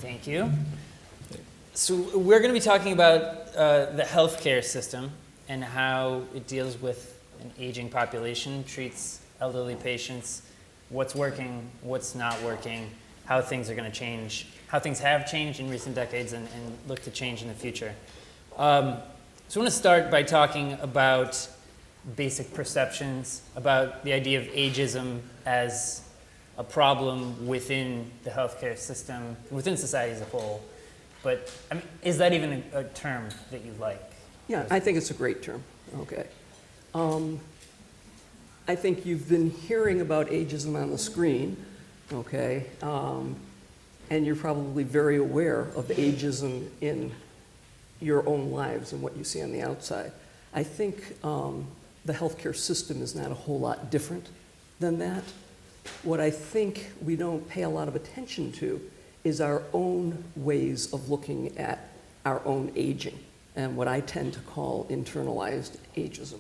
Thank you. So we're going to be talking about the healthcare system and how it deals with an aging population, treats elderly patients, what's working, what's not working, how things are going to change, how things have changed in recent decades and look to change in the future. So I want to start by talking about basic perceptions, about the idea of ageism as a problem within the healthcare system, within society as a whole. But I mean, is that even a term that you like? Yeah, I think it's a great term. Okay. I think you've been hearing about ageism on the screen, okay, and you're probably very aware of ageism in your own lives and what you see on the outside. I think the healthcare system is not a whole lot different than that. What I think we don't pay a lot of attention to is our own ways of looking at our own aging and what I tend to call internalized ageism,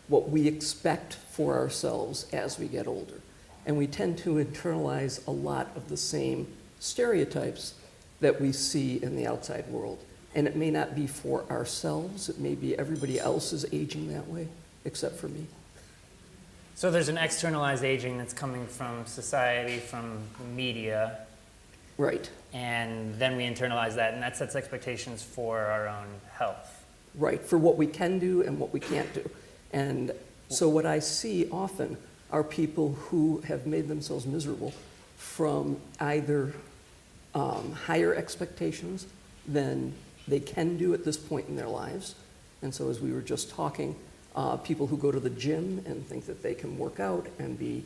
what we expect for ourselves as we get older. And we tend to internalize a lot of the same stereotypes that we see in the outside world. And it may not be for ourselves, it may be everybody else is aging that way, except for me. So there's an externalized aging that's coming from society, from the media. Right. And then we internalize that, and that sets expectations for our own health. Right, for what we can do and what we can't do. And so what I see often are people who have made themselves miserable from either higher expectations than they can do at this point in their lives. And so as we were just talking, people who go to the gym and think that they can work out and be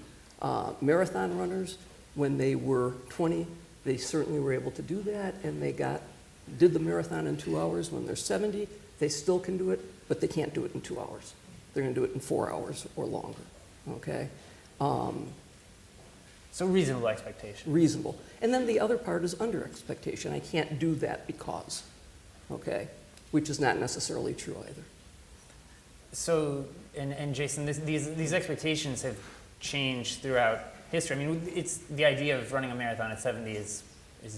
marathon runners, when they were 20, they certainly were able to do that, and they did the marathon in 2 hours. When they're 70, they still can do it, but they can't do it in 2 hours. They're going to do it in 4 hours or longer, okay? So reasonable expectation. Reasonable. And then the other part is under expectation. I can't do that because, okay? Which is not necessarily true either. So, and Jason, these expectations have changed throughout history. I mean, it's the idea of running a marathon at 70 is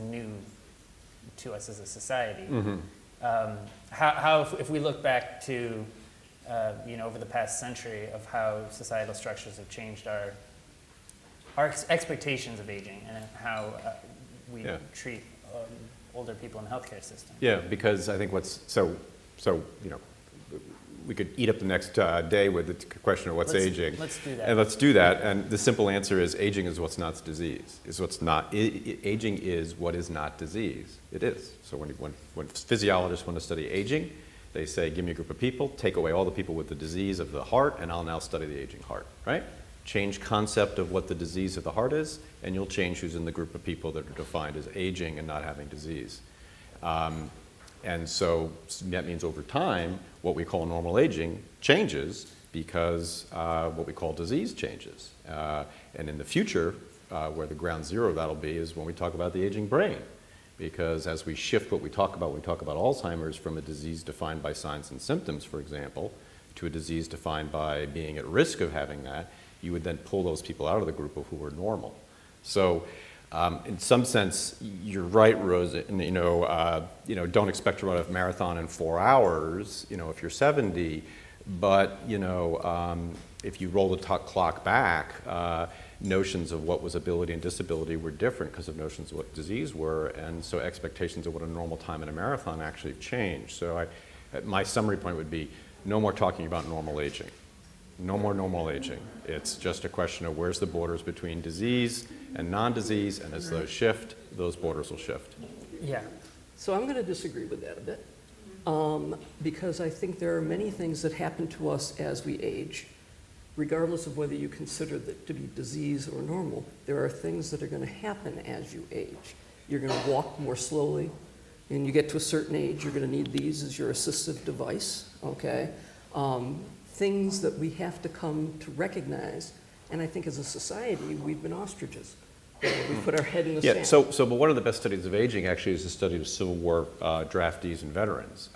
new to us as a society. Mm-hmm. How if we look back to, over the past century of how societal structures have changed our expectations of aging and how we treat older people in the healthcare system. Yeah, because I think we could eat up the next day with the question of what's aging. Let's do that. And let's do that. And the simple answer is aging is what's not disease. Aging is what is not disease. It is. So when physiologists want to study aging, they say, give me a group of people, take away all the people with the disease of the heart, and I'll now study the aging heart, right? Change concept of what the disease of the heart is, and you'll change who's in the group of people that are defined as aging and not having disease. And so that means over time, what we call normal aging changes because what we call disease changes. And in the future, where the ground zero that'll be is when we talk about the aging brain. Because as we shift what we talk about when we talk about Alzheimer's from a disease defined by signs and symptoms, for example, to a disease defined by being at risk of having that, you would then pull those people out of the group of who are normal. So in some sense, you're right, Rosa. Don't expect to run a marathon in 4 hours, if you're 70. But, if you roll the clock back, notions of what was ability and disability were different because of notions of what disease were. And so expectations of what a normal time in a marathon actually changed. So my summary point would be no more talking about normal aging. No more normal aging. It's just a question of where's the borders between disease and non-disease, and as those shift, those borders will shift. Yeah. So I'm going to disagree with that a bit, because I think there are many things that happen to us as we age, regardless of whether you consider that to be disease or normal. There are things that are going to happen as you age. You're going to walk more slowly, and you get to a certain age, you're going to need these as your assistive device, okay? Things that we have to come to recognize, and I think as a society, we've been ostriches. We put our head in the sand. So but one of the best studies of aging actually is the study of Civil War draftees and veterans.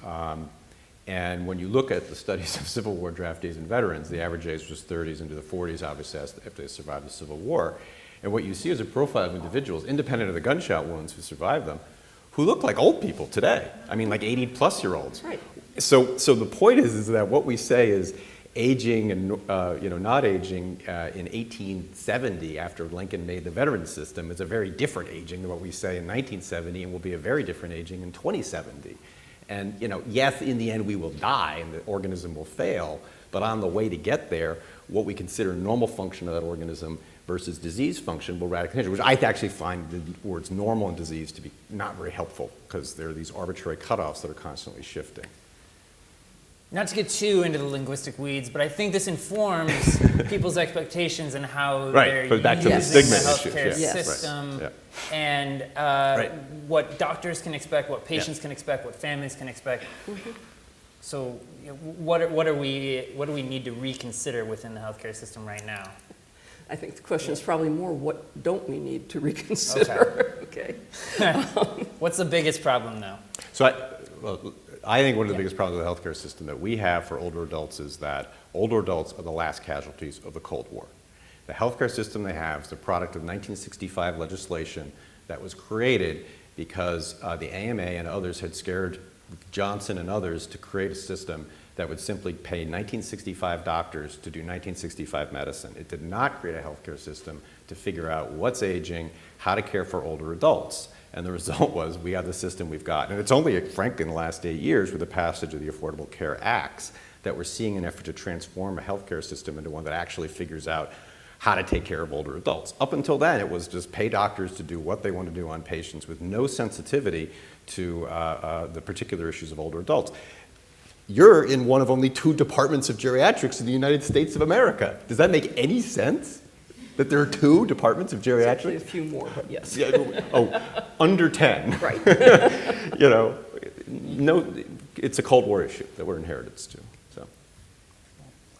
And when you look at the studies of Civil War draftees and veterans, the average age was 30s into the 40s, obviously, after they survived the Civil War. And what you see is a profile of individuals, independent of the gunshot wounds who survived them, who look like old people today. I mean, like 80-plus-year-olds. Right. So the point is that what we say is aging and not aging in 1870 after Lincoln made the veterans system is a very different aging than what we say in 1970, and will be a very different aging in 2070. And yes, in the end we will die and the organism will fail, but on the way to get there, what we consider normal function of that organism versus disease function will radically change, which I actually find the words normal and disease to be not very helpful, because there are these arbitrary cutoffs that are constantly shifting. Not to get too into the linguistic weeds, but I think this informs people's expectations and how they're but back to the using stigma the issues. healthcare Yes. system, Right. and what doctors can expect, what patients can expect, what families can expect. So, what do we need to reconsider within the healthcare system right now? I think the question is probably more, what don't we need to reconsider? Okay. What's the biggest problem, though? So I think one of the biggest problems with the healthcare system that we have for older adults is that older adults are the last casualties of the Cold War. The healthcare system they have is the product of 1965 legislation that was created because the AMA and others had scared Johnson and others to create a system that would simply pay 1965 doctors to do 1965 medicine. It did not create a healthcare system to figure out what's aging, how to care for older adults. And the result was we have the system we've got. And it's only, frankly, in the last 8 years with the passage of the Affordable Care Acts that we're seeing an effort to transform a healthcare system into one that actually figures out how to take care of older adults. Up until then, it was just pay doctors to do what they want to do on patients with no sensitivity to the particular issues of older adults. You're in one of only 2 departments of geriatrics in the United States of America. Does that make any sense? That there are 2 departments of There's actually a geriatrics? few more, but yes. Under 10. Right. No, it's a Cold War issue that we're inherited to. So.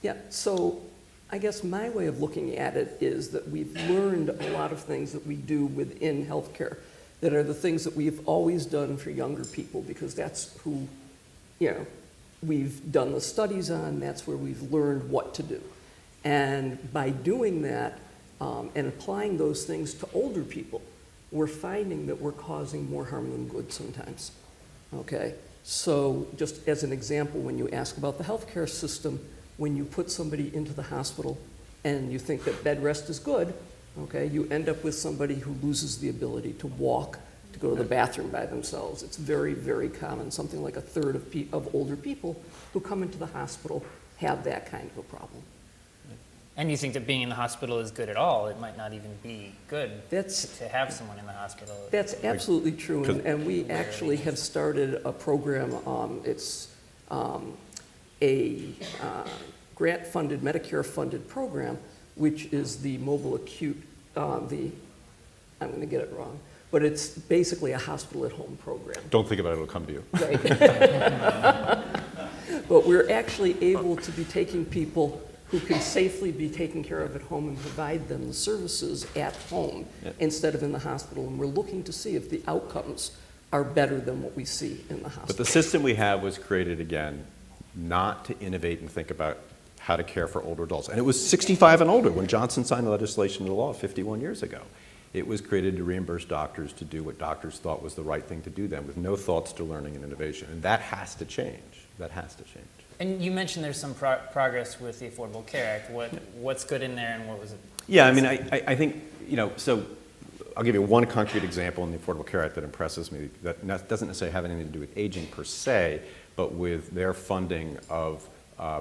Yeah, so I guess my way of looking at it is that we've learned a lot of things that we do within healthcare that are the things that we've always done for younger people, because that's who, we've done the studies on, that's where we've learned what to do. And by doing that and applying those things to older people, we're finding that we're causing more harm than good sometimes. Okay? So just as an example, when you ask about the healthcare system, when you put somebody into the hospital and you think that bed rest is good, okay, you end up with somebody who loses the ability to walk, to go to the bathroom by themselves. It's very, very common. Something like a third of older people who come into the hospital have that kind of a problem. And you think that being in the hospital is good at all? It might not even be good to have someone in the hospital. That's absolutely true, and we actually have started a program. It's a grant-funded, Medicare-funded program, which is the mobile acute, I'm going to get it wrong, but it's basically a hospital-at-home program. Don't think about it, it'll come to you. Right. But we're actually able to be taking people who can safely be taken care of at home and provide them the services at home instead of in the hospital. And we're looking to see if the outcomes are better than what we see in the hospital. But the system we have was created, again, not to innovate and think about how to care for older adults. And it was 65 and older when Johnson signed the legislation into law 51 years ago. It was created to reimburse doctors to do what doctors thought was the right thing to do then, with no thoughts to learning and innovation. And that has to change. That has to change. And you mentioned there's some progress with the Affordable Care Act. What's good in there, and what was it? Yeah, I mean, I think, so I'll give you one concrete example in the Affordable Care Act that impresses me, that doesn't necessarily have anything to do with aging per se, but with their funding of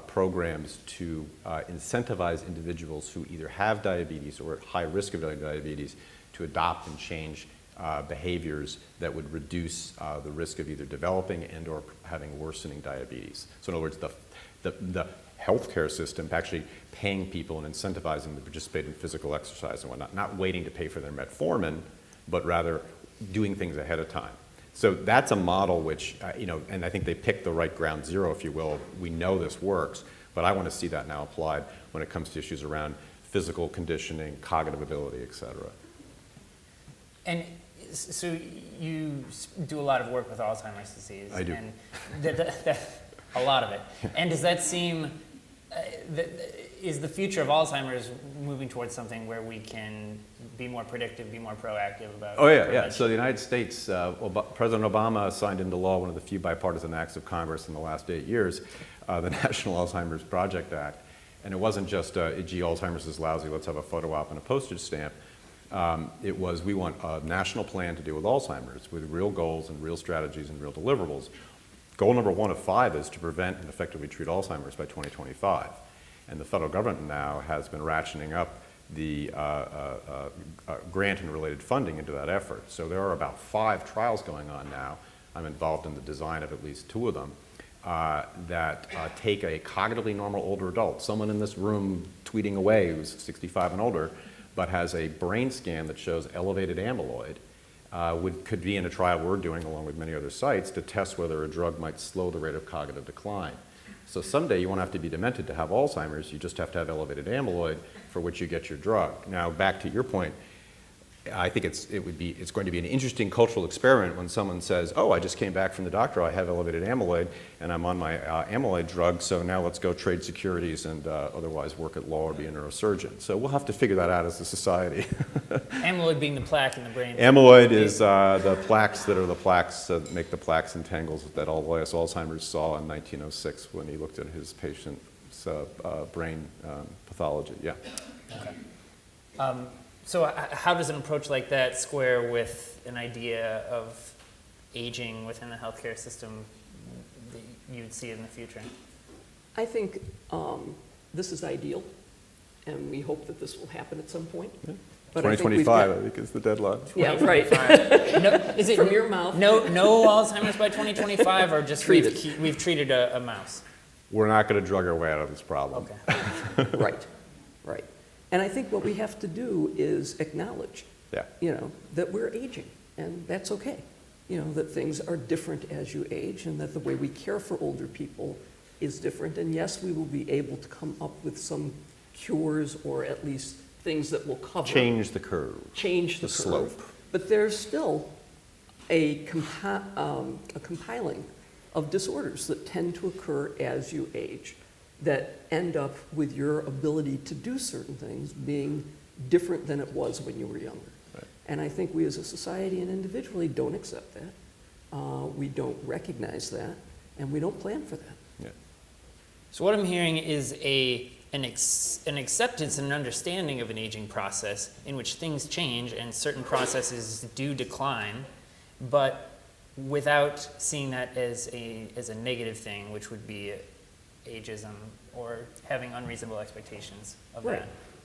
programs to incentivize individuals who either have diabetes or are at high risk of diabetes to adopt and change behaviors that would reduce the risk of either developing and or having worsening diabetes. So in other words, the healthcare system actually paying people and incentivizing them to participate in physical exercise and whatnot, not waiting to pay for their metformin, but rather doing things ahead of time. So that's a model which, and I think they picked the right ground zero, if you will. We know this works, but I want to see that now applied when it comes to issues around physical conditioning, cognitive ability, et cetera. And so you do a lot of work with Alzheimer's disease. I do. And a lot of it. And does that seem, is the future of Alzheimer's moving towards something where we can be more predictive, be more proactive about Oh, yeah, yeah. prevention. So the United States, President Obama signed into law one of the few bipartisan acts of Congress in the last 8 years, the National Alzheimer's Project Act. And it wasn't just, gee, Alzheimer's is lousy, let's have a photo op and a postage stamp. It was, we want a national plan to deal with Alzheimer's with real goals and real strategies and real deliverables. Goal number 1 of 5 is to prevent and effectively treat Alzheimer's by 2025. And the federal government now has been ratcheting up the grant and related funding into that effort. So there are about 5 trials going on now. I'm involved in the design of at least 2 of them that take a cognitively normal older adult, someone in this room tweeting away who's 65 and older, but has a brain scan that shows elevated amyloid, could be in a trial we're doing along with many other sites to test whether a drug might slow the rate of cognitive decline. So someday you won't have to be demented to have Alzheimer's, you just have to have elevated amyloid for which you get your drug. Now back to your point, I think it's going to be an interesting cultural experiment when someone says, oh, I just came back from the doctor, I have elevated amyloid, and I'm on my amyloid drug, so now let's go trade securities and otherwise work at law or be a neurosurgeon. So we'll have to figure that out as a society. Amyloid being the plaque in the brain. Amyloid is the plaques that make the plaques and tangles that Alzheimer's saw in 1906 when he looked at his patient's brain pathology. Yeah. Okay. So how does an approach like that square with an idea of aging within the healthcare system that you'd see in the future? I think this is ideal, and we hope that this will happen at some point. Yeah. But I think we've 2025, got- I think, is the deadline. Yeah, right. No, is it From your mouth. No Alzheimer's by 2025, or just we've treated a mouse? We're not going to drug our way out of this problem. Okay. Right, right. And I think what we have to do is acknowledge, Yeah. that we're aging, and that's okay. That things are different as you age, and that the way we care for older people is different. And yes, we will be able to come up with some cures, or at least things that will cover. Change the curve. Change the curve. slope. But there's still a compiling of disorders that tend to occur as you age, that end up with your ability to do certain things being different than it was when you were younger. Right. And I think we as a society and individually don't accept that. We don't recognize that, and we don't plan for that. Yeah. So what I'm hearing is an acceptance and an understanding of an aging process in which things change and certain processes do decline, but without seeing that as a negative thing, which would be ageism or having unreasonable expectations of Right.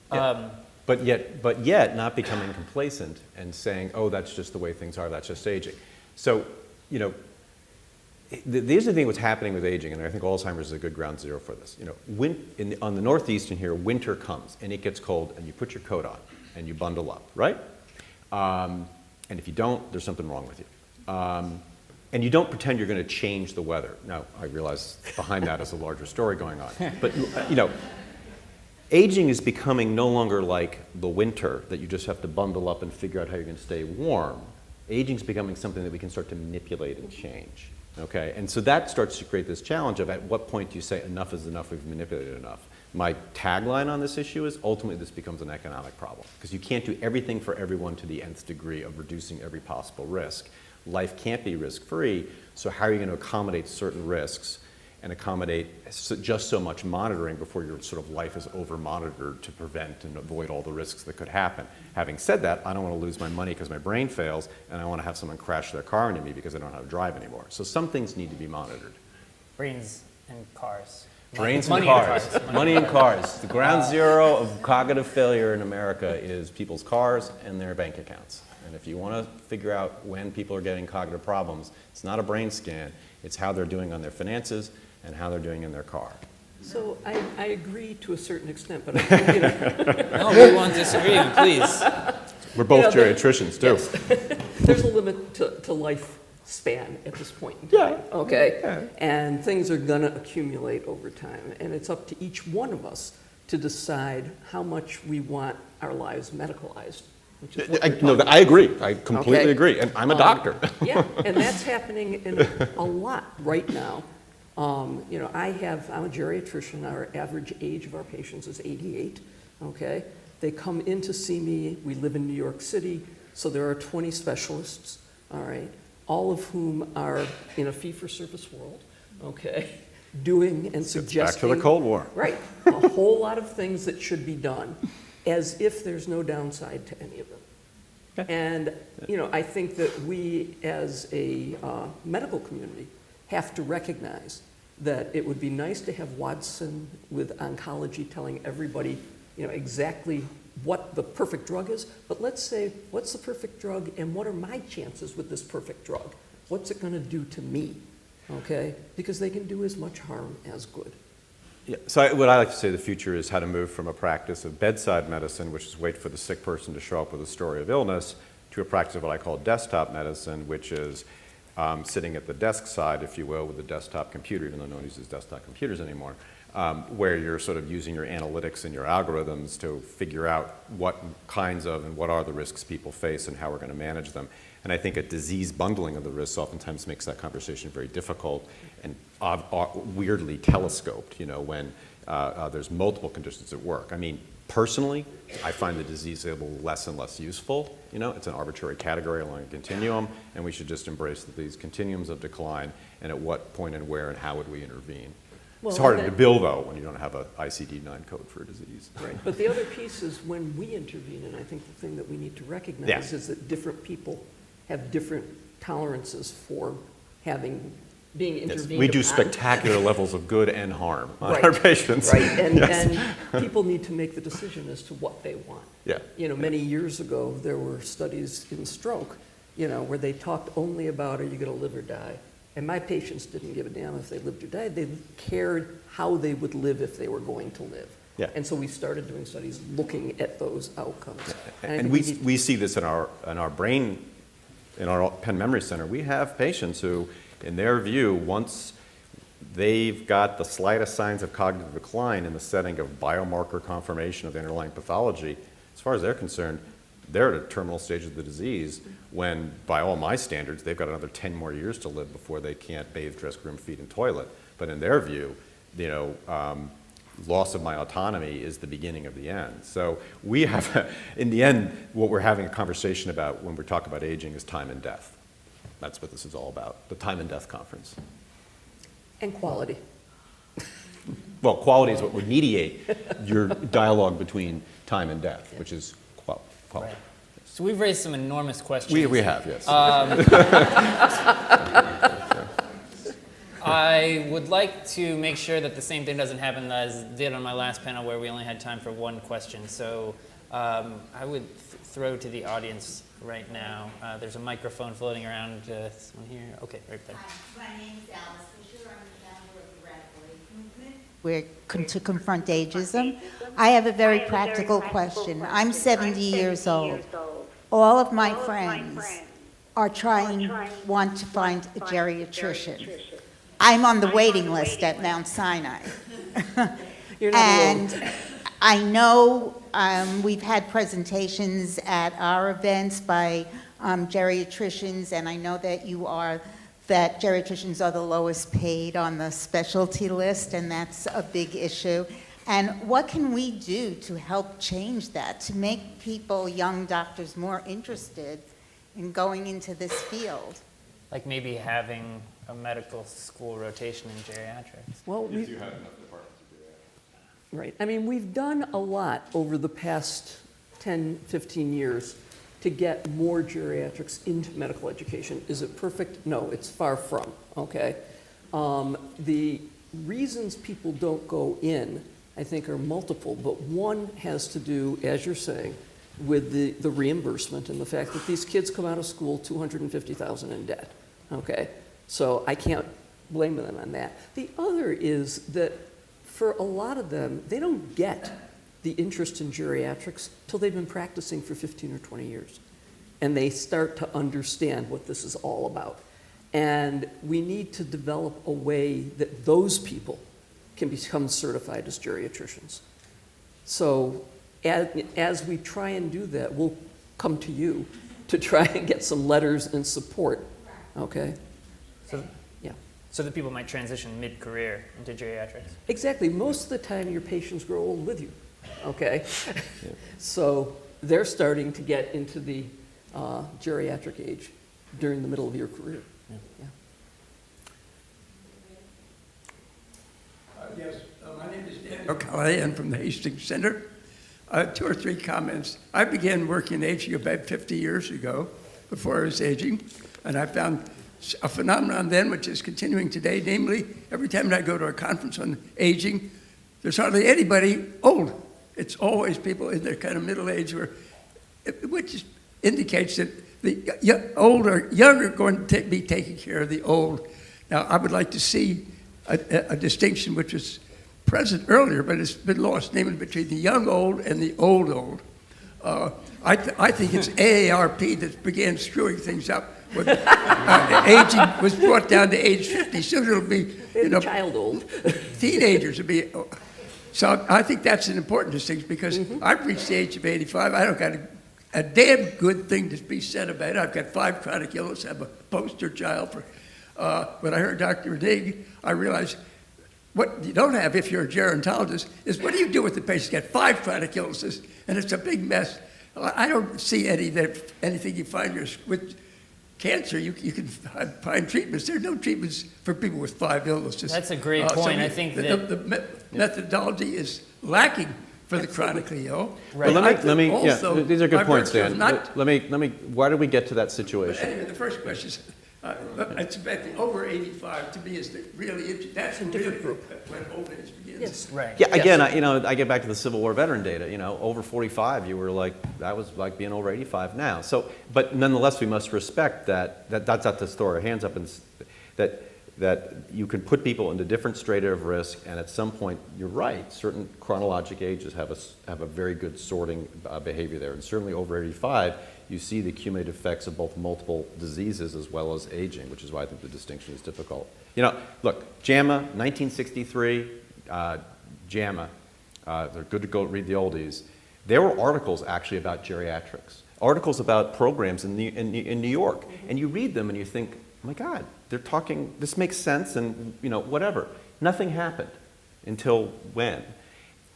that. Yeah. But yet not becoming complacent and saying, oh, that's just the way things are, that's just aging. So, here's the thing what's happening with aging, and I think Alzheimer's is a good ground zero for this. On the Northeast in here, winter comes and it gets cold and you put your coat on and you bundle up, right? And if you don't, there's something wrong with you. And you don't pretend you're going to change the weather. Now, I realize behind that is a larger story going on. But, aging is becoming no longer like the winter that you just have to bundle up and figure out how you're going to stay warm. Aging is becoming something that we can start to manipulate and change. Okay? And so that starts to create this challenge of at what point do you say enough is enough, we've manipulated enough. My tagline on this issue is ultimately this becomes an economic problem because you can't do everything for everyone to the nth degree of reducing every possible risk. Life can't be risk-free, so how are you going to accommodate certain risks and accommodate just so much monitoring before your sort of life is over-monitored to prevent and avoid all the risks that could happen? Having said that, I don't want to lose my money because my brain fails, and I want to have someone crash their car into me because I don't know how to drive anymore. So some things need to be monitored. Brains and cars. Brains and Money cars. cars. Money and cars. The ground zero of cognitive failure in America is people's cars and their bank accounts. And if you want to figure out when people are getting cognitive problems, it's not a brain scan, it's how they're doing on their finances and how they're doing in their car. So I agree to a certain extent, but I think, No, we won't disagree, please. We're both there- geriatricians, too. yes, there's a limit to lifespan at this point in time. Yeah. Okay? Yeah. And things are going to accumulate over time, and it's up to each one of us to decide how much we want our lives medicalized. Which is what we're talking about. I agree. I completely Okay. agree. And I'm a doctor. Yeah, and that's happening in a lot right now. I'm a geriatrician. Our average age of our patients is 88, okay? They come in to see me. We live in New York City, so there are 20 specialists, all right, all of whom are in a fee-for-service world, okay, doing and suggesting. Back to the Cold War. Right, a whole lot of things that should be done, as if there's no downside to any of them. And, you know, I think that we as a medical community have to recognize that it would be nice to have Watson with oncology telling everybody, you know, exactly what the perfect drug is, but let's say, what's the perfect drug and what are my chances with this perfect drug? What's it gonna do to me, okay? Because they can do as much harm as good. Yeah, so what I like to say the future is how to move from a practice of bedside medicine, which is wait for the sick person to show up with a story of illness, to a practice of what I call desktop medicine, which is sitting at the desk side, if you will, with a desktop computer, even though no one uses desktop computers anymore, where you're sort of using your analytics and your algorithms to figure out what kinds of and what are the risks people face and how we're going to manage them. And I think a disease bundling of the risks oftentimes makes that conversation very difficult and weirdly telescoped, you know, when there's multiple conditions at work. I mean, personally, I find the disease label less and less useful. You know, it's an arbitrary category along a continuum, and we should just embrace these continuums of decline, and at what point and where and how would we intervene. Well, it's harder to bill, though, when you don't have an ICD-9 code for a disease. Right, but the other piece is when we intervene, and I think the thing that we need to recognize is that different people have different tolerances for being intervened We do upon. spectacular levels of good and harm on Right, our patients. Right, and, Yes. and people need to make the decision as to what they want. Yeah. You know, many years ago, there were studies in stroke, you know, where they talked only about, are you going to live or die? And my patients didn't give a damn if they lived or died. They cared how they would live if they were going to live. Yeah. And so we started doing studies looking at those outcomes. I And think we see this in our brain, in our Penn Memory Center. We have patients who, in their view, once they've got the slightest signs of cognitive decline in the setting of biomarker confirmation of the underlying pathology, as far as they're concerned, they're at a terminal stage of the disease when, by all my standards, they've got another 10 more years to live before they can't bathe, dress, groom, feed, and toilet. But in their view, you know, loss of my autonomy is the beginning of the end. So we have, in the end, what we're having a conversation about when we're talking about aging is time and death. That's what this is all about, the Time and Death Conference. And quality. Well, quality is what would mediate your dialogue between time and death, which is quality. Right. So we've raised some enormous questions. We have, yes. I would like to make sure that the same thing doesn't happen as did on my last panel where we only had time for one question. So I would throw to the audience right now. There's a microphone floating around. Someone here? Okay, right there. My name is Alice Fisher. I'm the founder of the Radical Age Movement. We're to confront ageism. I have a very practical question. I'm 70 years old. All of my friends want to find a geriatrician. I'm on the waiting list at Mount Sinai. You're not alone. And I know we've had presentations at our events by geriatricians, and I know that that geriatricians are the lowest paid on the specialty list, and that's a big issue. And what can we do to help change that, to make people, young doctors, more interested in going into this field? Like maybe having a medical school rotation in geriatrics. Well, right. I mean, we've done a lot over the past 10, 15 years to get more geriatrics into medical education. Is it perfect? No, it's far from, okay? The reasons people don't go in, I think, are multiple, but one has to do, as you're saying, with the reimbursement and the fact that these kids come out of school $250,000 in debt, okay? So I can't blame them on that. The other is that for a lot of them, they don't get the interest in geriatrics till they've been practicing for 15 or 20 years. And they start to understand what this is all about. And we need to develop a way that those people can become certified as geriatricians. So as we try and do that, we'll come to you to try and get some letters and support, okay? So, Yeah. so that people might transition mid-career into geriatrics. Exactly. Most of the time, your patients grow old with you. okay? So they're starting to get into the geriatric age during the middle of your career. Yeah. Yes, my name is Daniel Callahan from the Hastings Center. 2 or 3 comments. I began working in aging about 50 years ago, before I was aging, and I found a phenomenon then which is continuing today, namely, every time I go to a conference on aging, there's hardly anybody old. It's always people in their kind of middle age, which indicates that the old or young are going to be taking care of the old. Now, I would like to see a distinction which was present earlier, but it's been lost, namely between the young old and the old old. I think it's AARP that began screwing things up when aging was brought down to age 50. Soon it'll be, Child old. teenagers will be. So I think that's an important distinction because I've reached the age of 85. I don't got a damn good thing to be said about it. I've got 5 chronic illnesses. I'm a poster child for. When I heard Dr. Dig, I realized what you don't have if you're a gerontologist is what do you do with the patient? Got 5 chronic illnesses, and it's a big mess. I don't see anything you find with cancer. You can find treatments. There are no treatments for people with 5 illnesses. That's a great point. I think the methodology is lacking for the chronically ill. Right. Well, let me. Also, These are good by points, virtue of Dan. Let me. Why did we get to that situation? Anyway, the first question is, it's about the over 85 to me is the really interesting. That's a different group when old age begins. Yes. right. Yeah, again, I get back to the Civil War veteran data. Over 45, you were like, that was like being over 85 now. So, but nonetheless, we must respect that's not to throw our hands up and that you can put people into different strata of risk, and at some point, you're right. Certain chronologic ages have a very good sorting behavior there, and certainly over 85. You see the cumulative effects of both multiple diseases as well as aging, which is why I think the distinction is difficult. Look, JAMA, 1963, JAMA, they're good to go read the oldies. There were articles actually about geriatrics, articles about programs in New York, and you read them and you think, oh my God, they're talking, this makes sense and whatever. Nothing happened until when?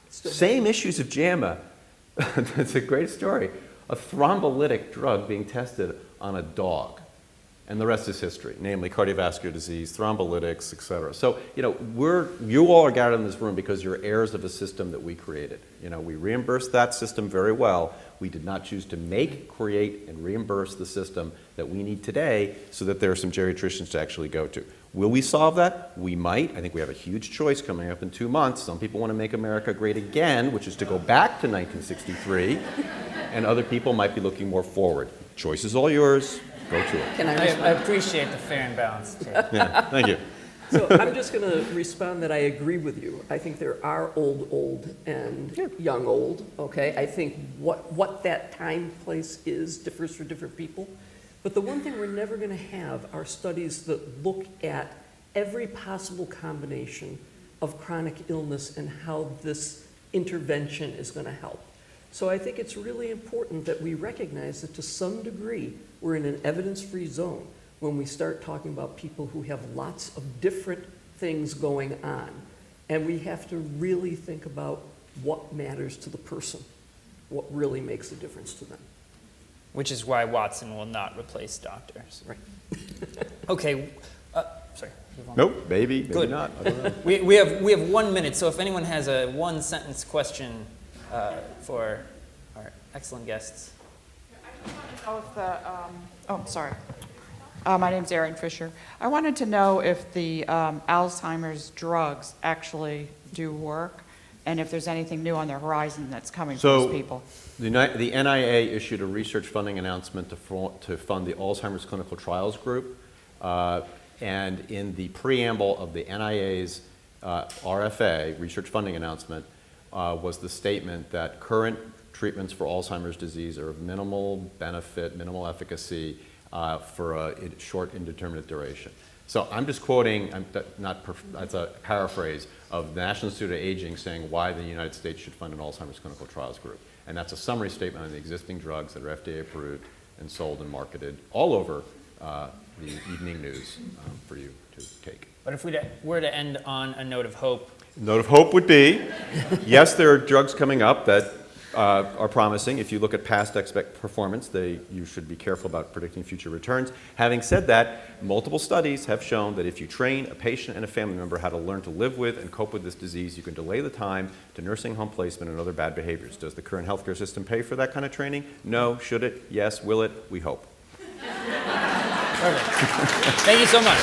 Same issues of JAMA, that's a great story. A thrombolytic drug being tested on a dog. And the rest is history, namely cardiovascular disease, thrombolytics, et cetera. So, you all are gathered in this room because you're heirs of a system that we created. We reimbursed that system very well. We did not choose to create, and reimburse the system that we need today so that there are some geriatricians to actually go to. Will we solve that? We might. I think we have a huge choice coming up in 2 months. Some people want to make America great again, which is to go back to 1963. And other people might be looking more forward. Choice is all yours. Go to it. Can I I respond? appreciate the fair and balanced take. Yeah, thank you. So I'm just going to respond that I agree with you. I think there are old and young old, okay? I think what that time place is differs for different people. But the one thing we're never going to have are studies that look at every possible combination of chronic illness and how this intervention is going to help. So I think it's really important that we recognize that to some degree we're in an evidence-free zone when we start talking about people who have lots of different things going on. And we have to really think about what matters to the person, what really makes a difference to them. Which is why Watson will not replace doctors. Right. Okay, sorry. Nope, maybe Good. not. I don't know. We have 1 minute, so if anyone has a 1-sentence question for our excellent guests. I just want to know if my name's Erin Fisher. I wanted to know if the Alzheimer's drugs actually do work, and if there's anything new on the horizon that's coming for those people. The NIA issued a research funding announcement to fund the Alzheimer's Clinical Trials Group, and in the preamble of the NIA's RFA, research funding announcement, was the statement that current treatments for Alzheimer's disease are of minimal benefit, minimal efficacy for a short, indeterminate duration. So I'm just quoting, that's a paraphrase of the National Institute of Aging saying why the United States should fund an Alzheimer's Clinical Trials Group. And that's a summary statement on the existing drugs that are FDA approved and sold and marketed all over the evening news for you to take. But if we were to end on a note of hope, Note of hope would be, yes, there are drugs coming up that are promising. If you look at past performance, you should be careful about predicting future returns. Having said that, multiple studies have shown that if you train a patient and a family member how to learn to live with and cope with this disease, you can delay the time to nursing home placement and other bad behaviors. Does the current healthcare system pay for that kind of training? No. Should it? Yes. Will it? We hope. Perfect. Thank you so much.